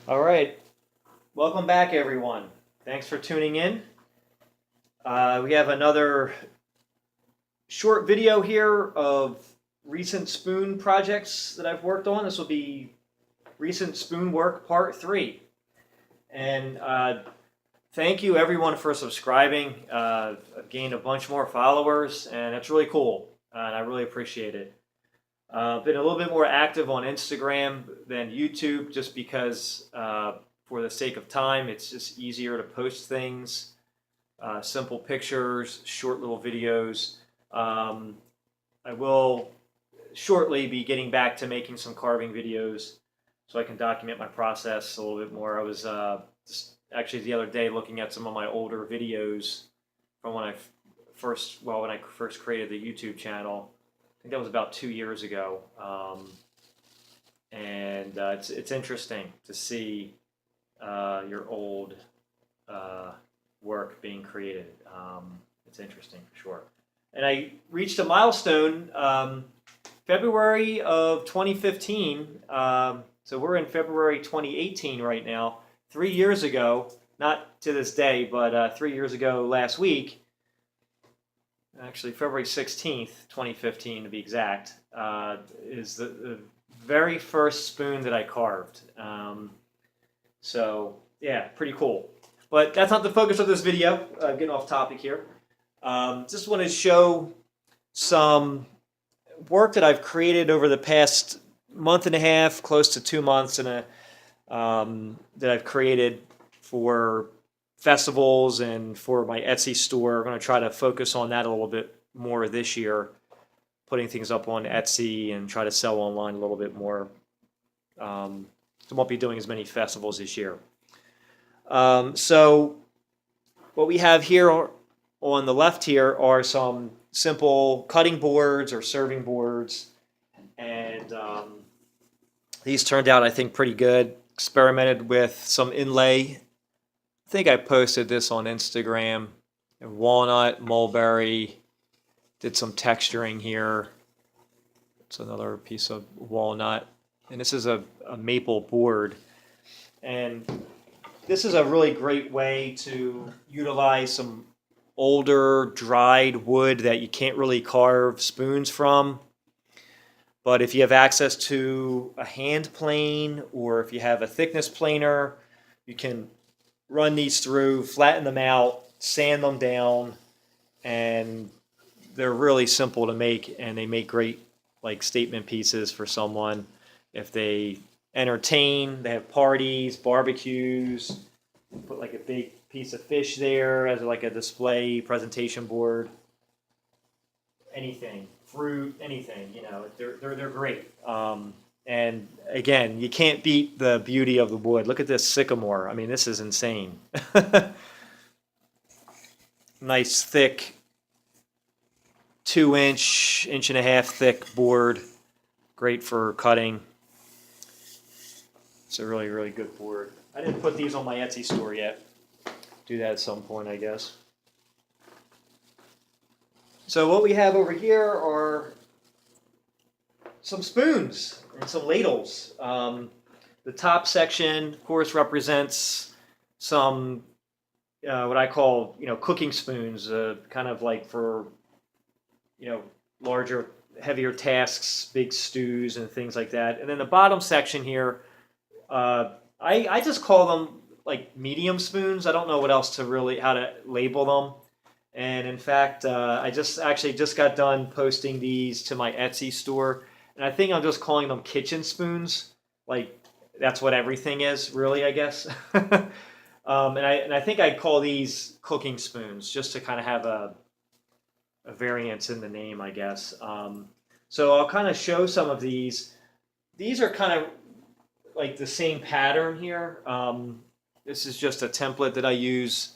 All right, welcome back, everyone. Thanks for tuning in. We have another short video here of recent spoon projects that I've worked on. This will be recent spoon work part 3. And thank you, everyone, for subscribing. I've gained a bunch more followers, and it's really cool, and I really appreciate it. Been a little bit more active on Instagram than YouTube just because, for the sake of time, it's just easier to post things, simple pictures, short little videos. I will shortly be getting back to making some carving videos so I can document my process a little bit more. I was just actually the other day looking at some of my older videos from when I first created the YouTube channel. I think that was about 2 years ago, and it's interesting to see your old work being created. It's interesting for sure. And I reached a milestone February of 2015. So we're in February 2018 right now. 3 years ago, not to this day, but 3 years ago last week, actually February 16th, 2015 to be exact, is the very first spoon that I carved. So yeah, pretty cool. But that's not the focus of this video. Getting off topic here. Just want to show some work that I've created over the past month and a half, close to 2 months, that I've created for festivals and for my Etsy store. I'm going to try to focus on that a little bit more this year, putting things up on Etsy and try to sell online a little bit more. I won't be doing as many festivals this year. So what we have here on the left here are some simple cutting boards or serving boards, and these turned out, I think, pretty good. Experimented with some inlay. I think I posted this on Instagram. Walnut, mulberry, did some texturing here. It's another piece of walnut. And this is a maple board. And this is a really great way to utilize some older dried wood that you can't really carve spoons from. But if you have access to a hand plane, or if you have a thickness planer, you can run these through, flatten them out, sand them down, and they're really simple to make, and they make great like statement pieces for someone if they entertain, they have parties, barbecues, put like a big piece of fish there as like a display presentation board. Anything, fruit, anything, they're great. And again, you can't beat the beauty of the wood. Look at this sycamore. I mean, this is insane. Nice thick 2-inch, inch and a half thick board. Great for cutting. It's a really, really good board. I didn't put these on my Etsy store yet. Do that at some point, I guess. So what we have over here are some spoons and some ladles. The top section, of course, represents some what I call, cooking spoons, kind of like for, larger, heavier tasks, big stews and things like that. And then the bottom section here, I just call them like medium spoons. I don't know what else how to label them. And in fact, I just got done posting these to my Etsy store, and I think I'm just calling them kitchen spoons. Like that's what everything is, really, I guess. And I think I'd call these cooking spoons just to kind of have a variance in the name, I guess. So I'll kind of show some of these. These are kind of like the same pattern here. This is just a template that I use.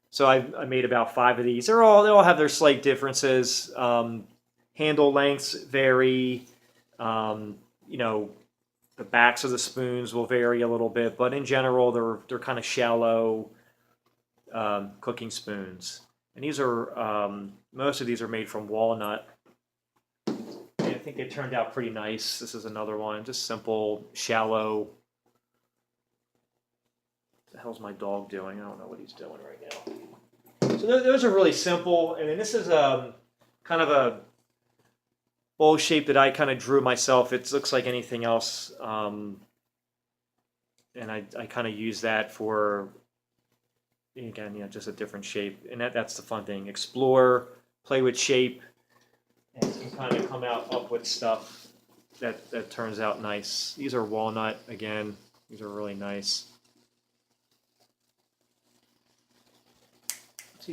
So I made about 5 of these. They all have their slight differences. Handle lengths vary. The backs of the spoons will vary a little bit, but in general, they're kind of shallow cooking spoons. And these are most of these are made from walnut. And I think they turned out pretty nice. This is another one, just simple, shallow hell's my dog doing? I don't know what he's doing right now. So those are really simple. And then this is kind of a bowl shape that I kind of drew myself. It looks like anything else. And I kind of use that for, again, just a different shape. And that's the fun thing. Explore, play with shape, and you can kind of come up with stuff that turns out nice. These are walnut, again. These are really nice.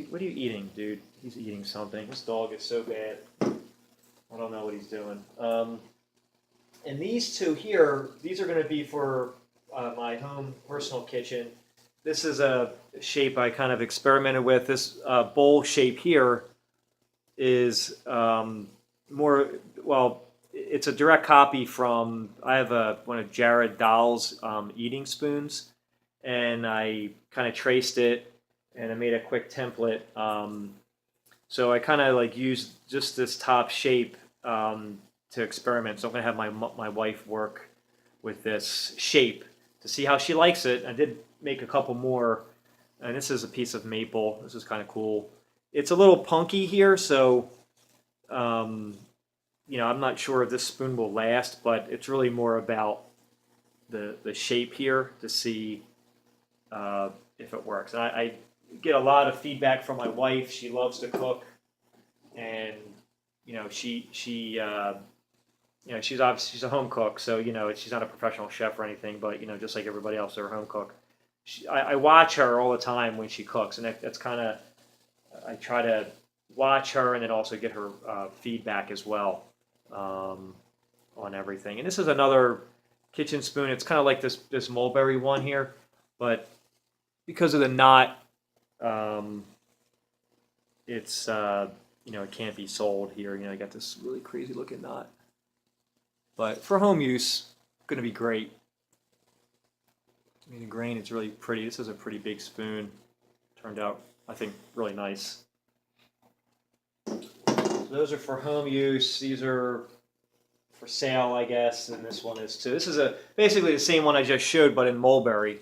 What are you eating, dude? He's eating something. This dog is so bad. I don't know what he's doing. And these two here, these are going to be for my home personal kitchen. This is a shape I kind of experimented with. This bowl shape here is more, well, it's a direct copy from, I have one of Jared Dahl's eating spoons, and I kind of traced it and I made a quick template. So I kind of like used just this top shape to experiment. So I'm gonna have my wife work with this shape to see how she likes it. I did make a couple more, and this is a piece of maple. This is kind of cool. It's a little punky here, so I'm not sure if this spoon will last, but it's really more about the shape here to see if it works. And I get a lot of feedback from my wife. She loves to cook, and she's obviously she's a home cook, so she's not a professional chef or anything, but just like everybody else, they're a home cook. I watch her all the time when she cooks, and that's kind of, I try to watch her and then also get her feedback as well on everything. And this is another kitchen spoon. It's kind of like this mulberry one here, but because of the knot, it's it can't be sold here. I got this really crazy looking knot, but for home use, going to be great. I mean, the grain is really pretty. This is a pretty big spoon. Turned out, I think, really nice. So those are for home use. These are for sale, I guess, and this one is too. This is basically the same one I just showed, but in mulberry.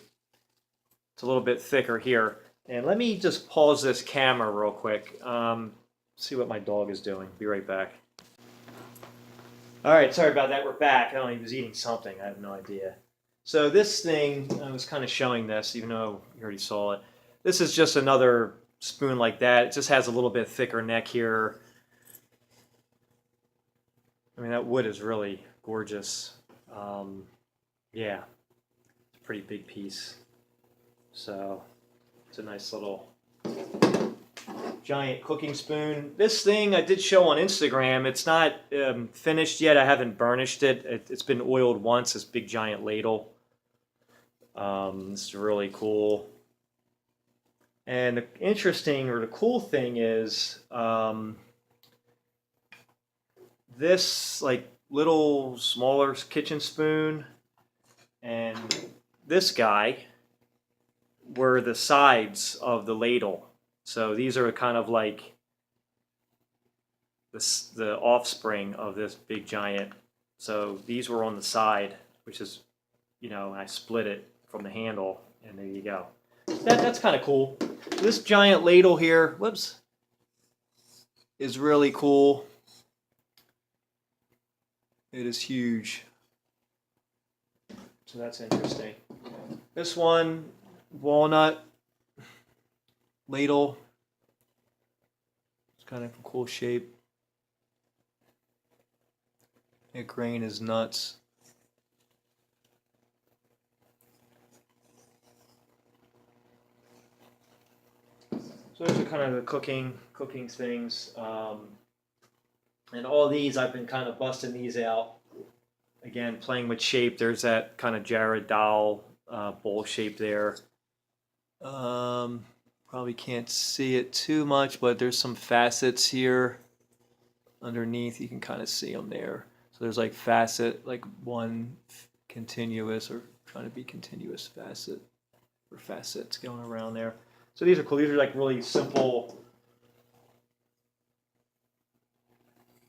It's a little bit thicker here. And let me just pause this camera real quick. See what my dog is doing. Be right back. All right, sorry about that. We're back. I don't know, he was eating something. I have no idea. So this thing, I was kind of showing this, even though you already saw it. This is just another spoon like that. It just has a little bit thicker neck here. I mean, that wood is really gorgeous. Yeah, it's a pretty big piece. So it's a nice little giant cooking spoon. This thing I did show on Instagram. It's not finished yet. I haven't burnished it. It's been oiled once, this big giant ladle. It's really cool. And the interesting, or the cool thing is, this like little smaller kitchen spoon and this guy were the sides of the ladle. So these are kind of like the offspring of this big giant. So these were on the side, which is, I split it from the handle, and there you go. That's kind of cool. This giant ladle here, whoops, is really cool. It is huge. So that's interesting. This one, walnut ladle. It's kind of a cool shape. That grain is nuts. So those are kind of the cooking things. And all these, I've been kind of busting these out. Again, playing with shape. There's that kind of Jared Dahl bowl shape there. Probably can't see it too much, but there's some facets here underneath. You can kind of see them there. So there's like facet, like one continuous, or trying to be continuous facet, or facets going around there. So these are cool. These are like really simple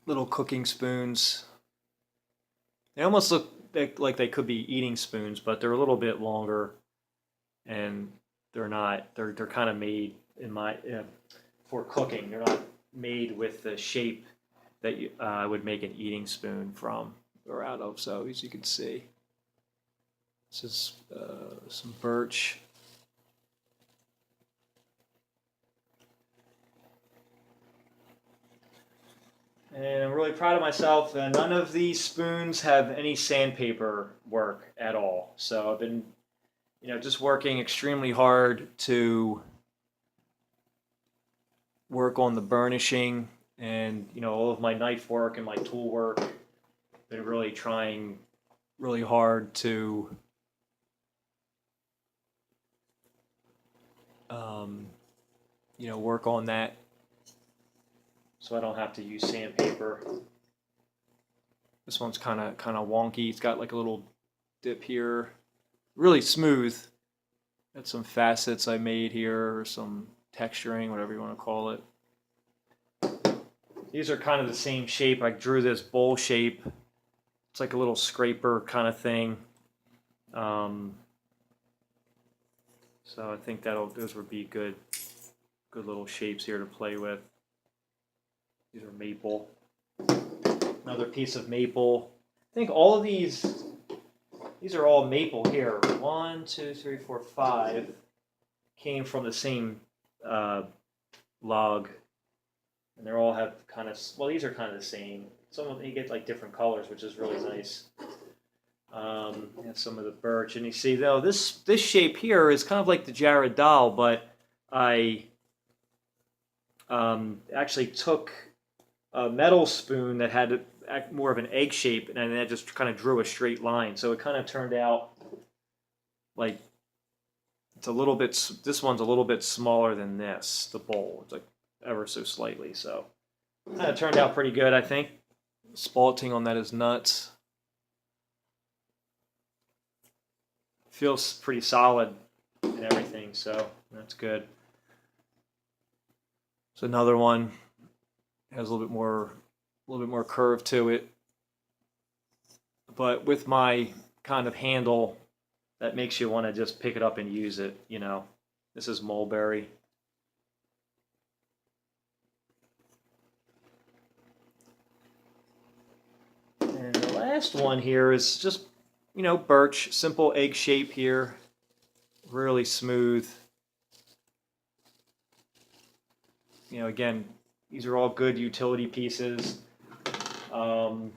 little cooking spoons. They almost look like they could be eating spoons, but they're a little bit longer, and they're not. They're kind of made in my for cooking. They're not made with the shape that you would make an eating spoon from or out of. So as you can see, this is some birch. And I'm really proud of myself. And none of these spoons have any sandpaper work at all. So I've been, just working extremely hard to work on the burnishing and, all of my knife work and my tool work. Been really trying really hard to work on that, so I don't have to use sandpaper. This one's kind of wonky. It's got like a little dip here. Really smooth. Got some facets I made here, or some texturing, whatever you want to call it. These are kind of the same shape. I drew this bowl shape. It's like a little scraper kind of thing. So I think those would be good little shapes here to play with. These are maple. Another piece of maple. I think all of these are all maple here. 1, 2, 3, 4, 5 came from the same log, and they all have these are kind of the same. Some of them you get like different colors, which is really nice. And some of the birch, and you see though this shape here is kind of like the Jared doll, but I actually took a metal spoon that had more of an egg shape, and I just kind of drew a straight line. So it kind of turned out like it's a little bit. This one's a little bit smaller than this. The bowl, it's like ever so slightly. So it kind of turned out pretty good, I think. Spalting on that is nuts. Feels pretty solid and everything, so that's good. So another one has a little bit more curve to it, but with my kind of handle, that makes you want to just pick it up and use it. This is mulberry. And the last one here is just, birch, simple egg shape here, really smooth. Again, these are all good utility pieces. They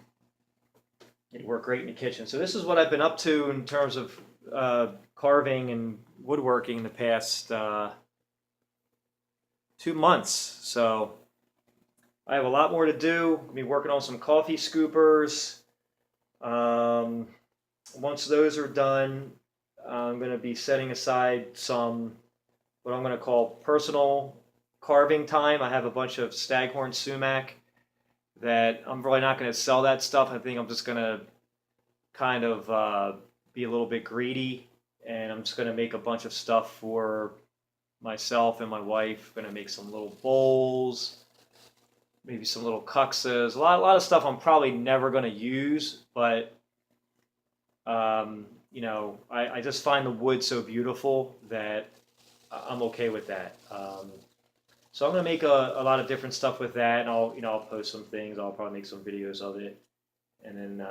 work great in the kitchen. So this is what I've been up to in terms of carving and woodworking in the past 2 months. So I have a lot more to do. I'll be working on some coffee scoopers. Once those are done, I'm going to be setting aside some what I'm going to call personal carving time. I have a bunch of staghorn sumac that I'm really not going to sell that stuff. I think I'm just going to kind of be a little bit greedy, and I'm just going to make a bunch of stuff for myself and my wife. I'm going to make some little bowls, maybe some little cuxas, a lot of stuff I'm probably never going to use, but I just find the wood so beautiful that I'm okay with that. So I'm gonna make a lot of different stuff with that, and I'll post some things. I'll probably make some videos of it, and then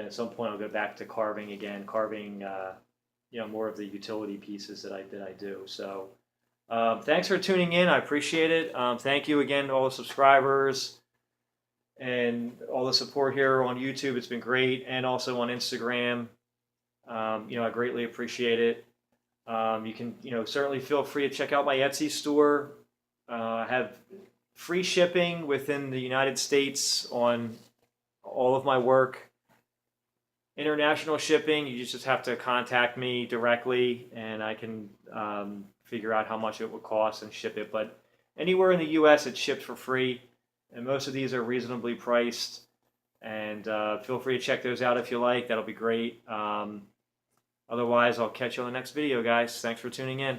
at some point I'll go back to carving again, more of the utility pieces that I do. So thanks for tuning in. I appreciate it. Thank you again to all the subscribers and all the support here on YouTube. It's been great, and also on Instagram. I greatly appreciate it. You can, certainly feel free to check out my Etsy store. I have free shipping within the United States on all of my work. International shipping, you just have to contact me directly, and I can figure out how much it would cost and ship it. But anywhere in the U.S., it's shipped for free, and most of these are reasonably priced. And feel free to check those out if you like. That'll be great. Otherwise, I'll catch you on the next video, guys. Thanks for tuning in.